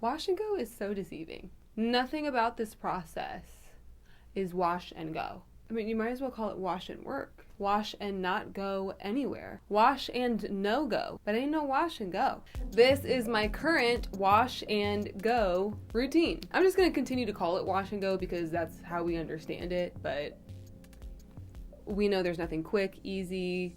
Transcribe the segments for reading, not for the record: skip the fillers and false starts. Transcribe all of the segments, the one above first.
Wash and go is so deceiving. Nothing about this process is wash and go. I mean, you might as well call it wash and work. Wash and not go anywhere. Wash and no go. But ain't no wash and go. This is my current wash and go routine. I'm just going to continue to call it wash and go because that's how we understand it. But we know there's nothing quick, easy,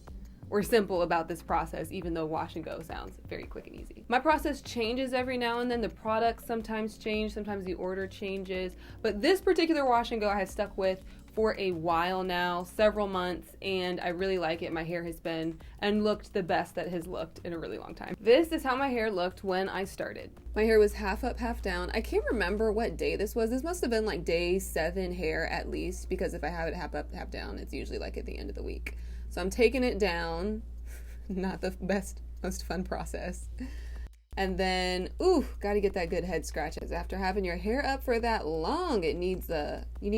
or simple about this process, even though wash and go sounds very quick and easy. My process changes every now and then. The products sometimes change, sometimes the order changes. But this particular wash and go I have stuck with for a while now, several months, and I really like it. My hair has been and looked the best that has looked in a really long time. This is how my hair looked when I started. My hair was half up, half down. I can't remember what day this was. This must have been like day 7 hair at least, because if I have it half up, half down, it's usually like at the end of the week. So I'm taking it down. Not the best, most fun process. And then, gotta get that good head scratches. After having your hair up for that long, you need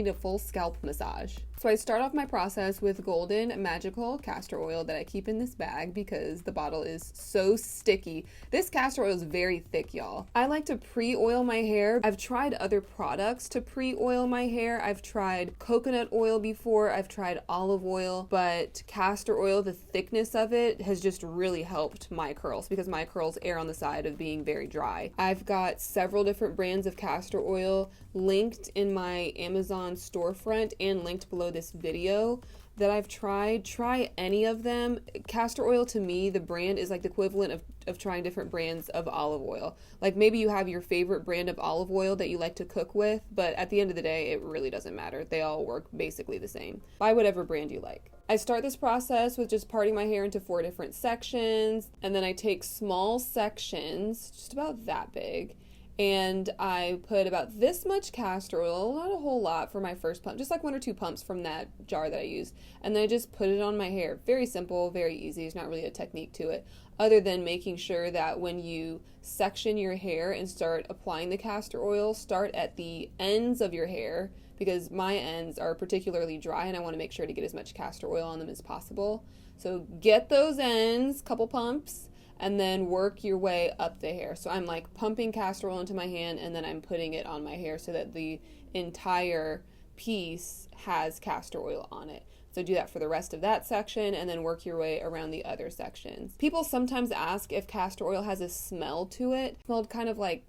a full scalp massage. So I start off my process with golden magical castor oil that I keep in this bag because the bottle is so sticky. This castor oil is very thick, y'all. I like to pre-oil my hair. I've tried other products to pre-oil my hair. I've tried coconut oil before. I've tried olive oil, but castor oil, the thickness of it has just really helped my curls because my curls err on the side of being very dry. I've got several different brands of castor oil linked in my Amazon storefront and linked below this video that I've tried. Try any of them. Castor oil, to me, the brand is like the equivalent of trying different brands of olive oil. Like maybe you have your favorite brand of olive oil that you like to cook with, but at the end of the day, it really doesn't matter. They all work basically the same. Buy whatever brand you like. I start this process with just parting my hair into 4 different sections, and then I take small sections, just about that big, and I put about this much castor oil, not a whole lot for my first pump, just like 1 or 2 pumps from that jar that I used, and then I just put it on my hair. Very simple, very easy. There's not really a technique to it, other than making sure that when you section your hair and start applying the castor oil, start at the ends of your hair, because my ends are particularly dry and I want to make sure to get as much castor oil on them as possible. So get those ends, couple pumps, and then work your way up the hair. So I'm like pumping castor oil into my hand and then I'm putting it on my hair so that the entire piece has castor oil on it. So do that for the rest of that section and then work your way around the other sections. People sometimes ask if castor oil has a smell to it. It smelled kind of like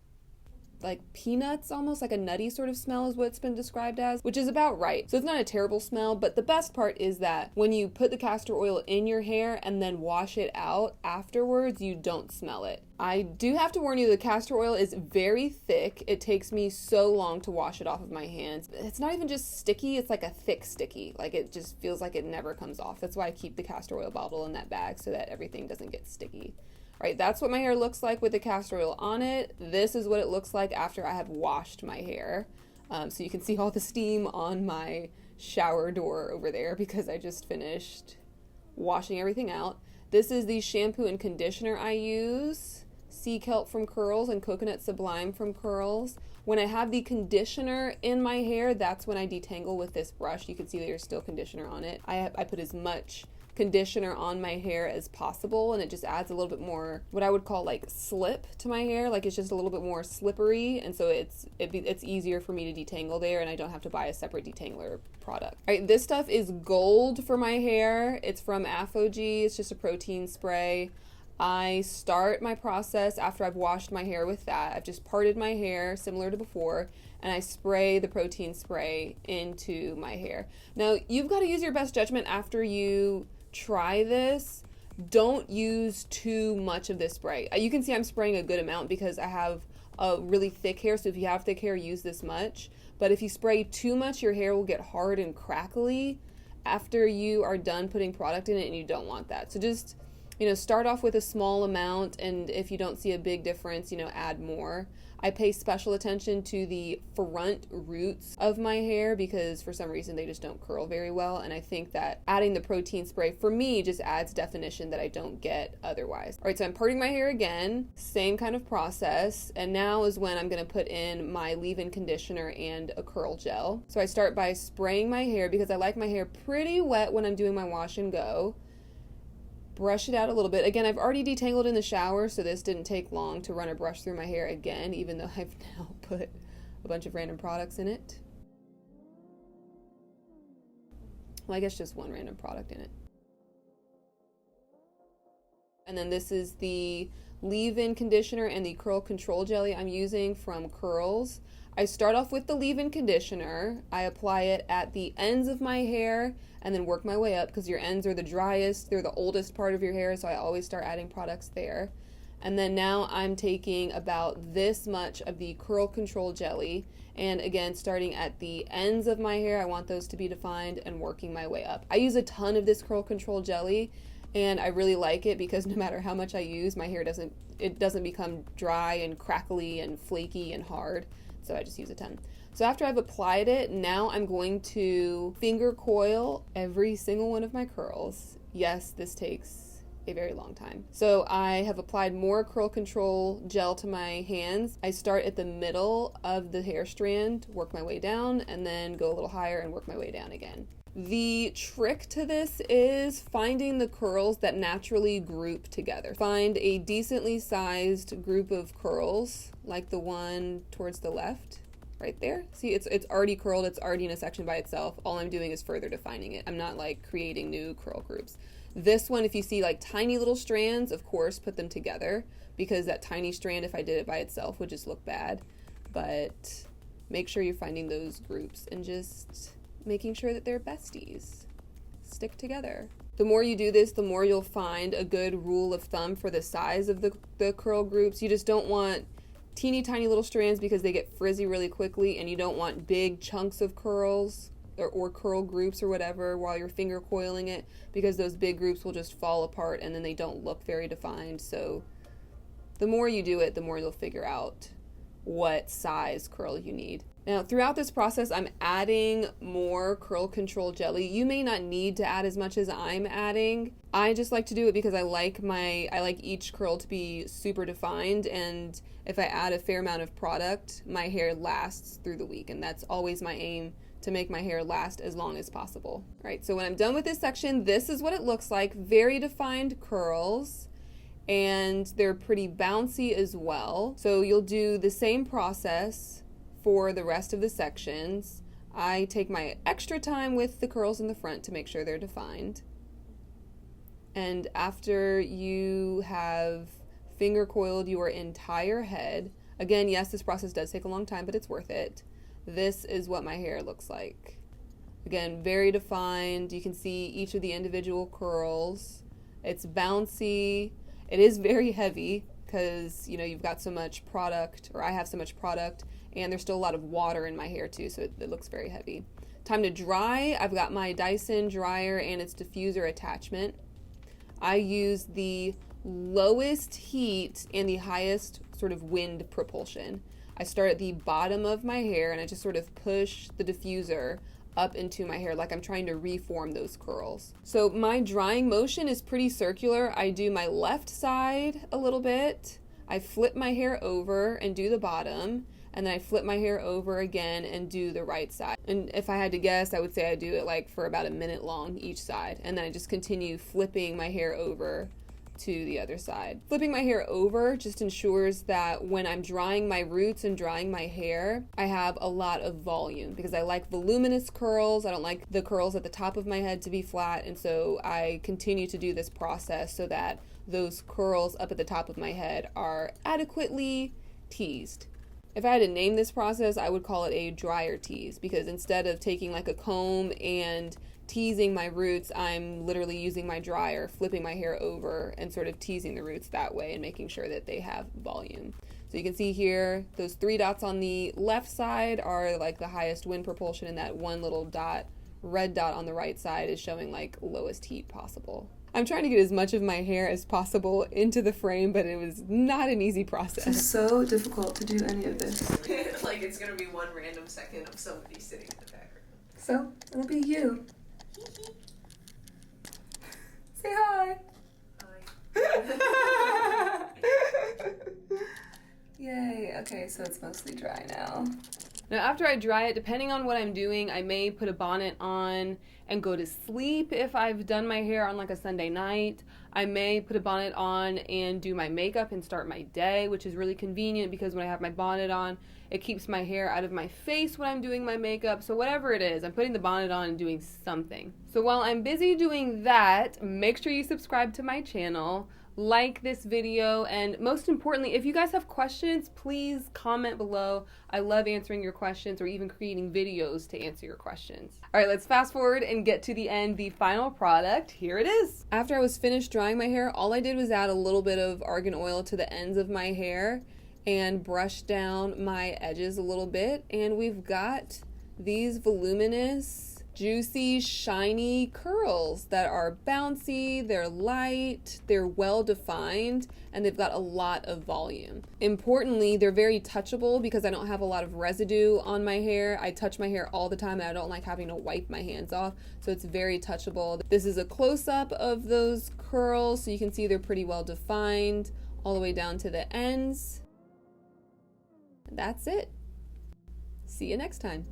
peanuts, almost like a nutty sort of smell is what it's been described as, which is about right. So it's not a terrible smell, but the best part is that when you put the castor oil in your hair and then wash it out afterwards, you don't smell it. I do have to warn you, the castor oil is very thick. It takes me so long to wash it off of my hands. It's not even just sticky, it's like a thick sticky. Like it just feels like it never comes off. That's why I keep the castor oil bottle in that bag so that everything doesn't get sticky. Right, that's what my hair looks like with the castor oil on it. This is what it looks like after I have washed my hair. So you can see all the steam on my shower door over there because I just finished washing everything out. This is the shampoo and conditioner I use. Sea Kelp from Curls and Coconut Sublime from Curls. When I have the conditioner in my hair, that's when I detangle with this brush. You can see there's still conditioner on it. I put as much conditioner on my hair as possible, and it just adds a little bit more what I would call like slip to my hair. Like it's just a little bit more slippery, and so it's easier for me to detangle there, and I don't have to buy a separate detangler product. All right, this stuff is gold for my hair. It's from Apogee. It's just a protein spray. I start my process after I've washed my hair with that. I've just parted my hair similar to before, and I spray the protein spray into my hair. Now, you've got to use your best judgment after you try this. Don't use too much of this spray. You can see I'm spraying a good amount because I have a really thick hair, so if you have thick hair, use this much. But if you spray too much, your hair will get hard and crackly after you are done putting product in it, and you don't want that. So just, start off with a small amount, and if you don't see a big difference, add more. I pay special attention to the front roots of my hair because for some reason they just don't curl very well, and I think that adding the protein spray for me just adds definition that I don't get otherwise. All right, so I'm parting my hair again, same kind of process, and now is when I'm going to put in my leave-in conditioner and a curl gel. So I start by spraying my hair because I like my hair pretty wet when I'm doing my wash and go. brush it out a little bit. Again, I've already detangled in the shower, so this didn't take long to run a brush through my hair again, even though I've now put a bunch of random products in it. Well, I guess just one random product in it. And then this is the leave-in conditioner and the curl control jelly I'm using from Curls. I start off with the leave-in conditioner. I apply it at the ends of my hair and then work my way up because your ends are the driest, they're the oldest part of your hair, so I always start adding products there. And then now I'm taking about this much of the curl control jelly, and again, starting at the ends of my hair, I want those to be defined, and working my way up. I use a ton of this curl control jelly, and I really like it because no matter how much I use, my hair doesn't become dry and crackly and flaky and hard, so I just use a ton. So after I've applied it, now I'm going to finger coil every single one of my curls. Yes, this takes a very long time. So I have applied more curl control gel to my hands. I start at the middle of the hair strand, work my way down, and then go a little higher and work my way down again. The trick to this is finding the curls that naturally group together. Find a decently sized group of curls, like the one towards the left, right there. See, it's already curled, it's already in a section by itself. All I'm doing is further defining it. I'm not like creating new curl groups. This one, if you see like tiny little strands, of course, put them together, because that tiny strand, if I did it by itself, would just look bad. But make sure you're finding those groups and just making sure that they're besties. Stick together. The more you do this, the more you'll find a good rule of thumb for the size of the curl groups. You just don't want teeny tiny little strands because they get frizzy really quickly, and you don't want big chunks of curls or curl groups or whatever while you're finger coiling it, because those big groups will just fall apart and then they don't look very defined. So the more you do it, the more you'll figure out what size curl you need. Now, throughout this process, I'm adding more curl control jelly. You may not need to add as much as I'm adding. I just like to do it because I like each curl to be super defined, and if I add a fair amount of product, my hair lasts through the week, and that's always my aim, to make my hair last as long as possible. All right, so when I'm done with this section, this is what it looks like. Very defined curls, and they're pretty bouncy as well. So you'll do the same process for the rest of the sections. I take my extra time with the curls in the front to make sure they're defined. And after you have finger coiled your entire head, again, yes, this process does take a long time, but it's worth it. This is what my hair looks like. Again, very defined. You can see each of the individual curls. It's bouncy. It is very heavy because, you know, you've got so much product, or I have so much product, and there's still a lot of water in my hair too, so it looks very heavy. Time to dry. I've got my Dyson dryer and its diffuser attachment. I use the lowest heat and the highest sort of wind propulsion. I start at the bottom of my hair and I just sort of push the diffuser up into my hair like I'm trying to reform those curls. So my drying motion is pretty circular. I do my left side a little bit. I flip my hair over and do the bottom, and then I flip my hair over again and do the right side. And if I had to guess, I would say I do it like for about a minute long each side, and then I just continue flipping my hair over to the other side. Flipping my hair over just ensures that when I'm drying my roots and drying my hair, I have a lot of volume, because I like voluminous curls. I don't like the curls at the top of my head to be flat, and so I continue to do this process so that those curls up at the top of my head are adequately teased. If I had to name this process, I would call it a dryer tease, because instead of taking like a comb and teasing my roots, I'm literally using my dryer, flipping my hair over and sort of teasing the roots that way and making sure that they have volume. So you can see here, those 3 dots on the left side are like the highest wind propulsion, and that one little dot, red dot on the right side, is showing like lowest heat possible. I'm trying to get as much of my hair as possible into the frame, but it was not an easy process. It's so difficult to do any of this. Like, it's gonna be one random second of somebody sitting in the background. So, it'll be you. Say hi. Hi. Yay. Okay, so it's mostly dry now. Now after I dry it, depending on what I'm doing, I may put a bonnet on and go to sleep if I've done my hair on like a Sunday night. I may put a bonnet on and do my makeup and start my day, which is really convenient because when I have my bonnet on, it keeps my hair out of my face when I'm doing my makeup. So whatever it is, I'm putting the bonnet on and doing something. So while I'm busy doing that, make sure you subscribe to my channel, like this video, and most importantly, if you guys have questions, please comment below. I love answering your questions or even creating videos to answer your questions. All right, let's fast forward and get to the end, the final product. Here it is. After I was finished drying my hair, all I did was add a little bit of argan oil to the ends of my hair and brush down my edges a little bit, and we've got these voluminous, juicy, shiny curls that are bouncy, they're light, they're well defined, and they've got a lot of volume. Importantly, they're very touchable because I don't have a lot of residue on my hair. I touch my hair all the time and I don't like having to wipe my hands off, so it's very touchable. This is a close-up of those curls, so you can see they're pretty well defined all the way down to the ends. And that's it. See you next time.